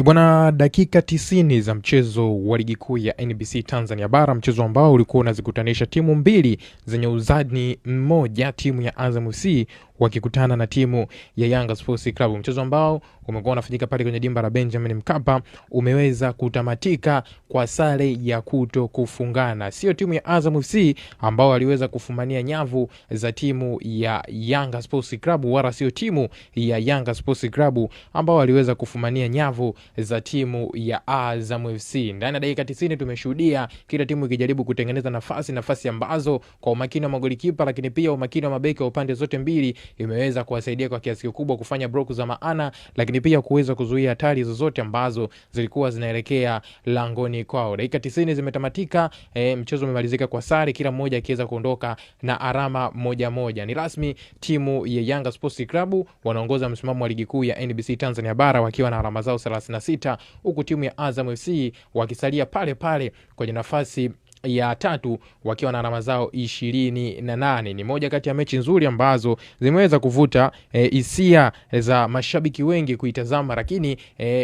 Bwana, dakika 90 za mchezo wa ligi kuu ya NBC Tanzania Bara, mchezo ambao ulikuwa unazikutanisha timu mbili zenye uzani mmoja, timu ya Azam FC wakikutana na timu ya Yanga Sports Club. Mchezo ambao umekuwa unafanyika pale kwenye dimba la Benjamin Mkapa umeweza kutamatika kwa sare ya kuto kufungana. Sio timu ya Azam FC ambao waliweza kufumania nyavu za timu ya Yanga Sports Club, wala sio timu ya Yanga Sports Club ambao waliweza kufumania nyavu za timu ya Azam FC. Ndani ya dakika 90 tumeshuhudia kila timu ikijaribu kutengeneza nafasi ambazo kwa umakini wa magolikipa, lakini pia umakini wa mabeki wa upande zote mbili imeweza kuwasaidia kwa kiasi kikubwa kufanya block za maana, lakini pia kuweza kuzuia hatari zozote ambazo zilikuwa zinaelekea langoni kwao. Dakika 90 zimetamatika, mchezo umemalizika kwa sare, kila mmoja akiweza kuondoka na alama moja. Ni rasmi timu ya Yanga Sports Club wanaongoza msimamo wa ligi kuu ya NBC Tanzania Bara wakiwa na alama zao 36, huku timu ya Azam FC wakisalia pale pale kwenye nafasi ya tatu wakiwa na alama zao 28. Ni moja kati ya mechi nzuri ambazo zimeweza kuvuta hisia za mashabiki wengi kuitazama, lakini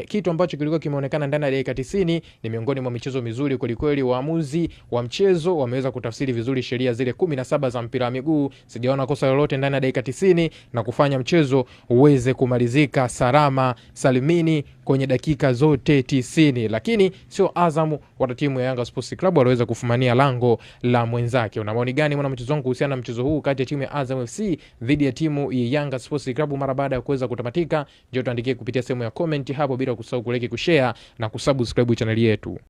kitu ambacho kilikuwa kimeonekana ndani ya dakika 90 ni miongoni mwa michezo mizuri kweli. Waamuzi wa mchezo wameweza kutafsiri vizuri sheria zile 17 za mpira wa miguu. Sijaona kosa lolote ndani ya dakika 90 na kufanya mchezo uweze kumalizika salama salimini kwenye dakika zote 90. Lakini sio Azam wala timu ya Yanga Sports Club waliweza kufumania lango la mwenzake. Una maoni gani mwana mchezo wangu kuhusiana na mchezo huu kati ya timu ya Azam FC dhidi ya timu ya Yanga Sports Club mara baada ya kuweza kutamatika? Njoo tuandikie kupitia sehemu ya comment hapo, bila kusahau kulike, kushare na kusubscribe channel yetu.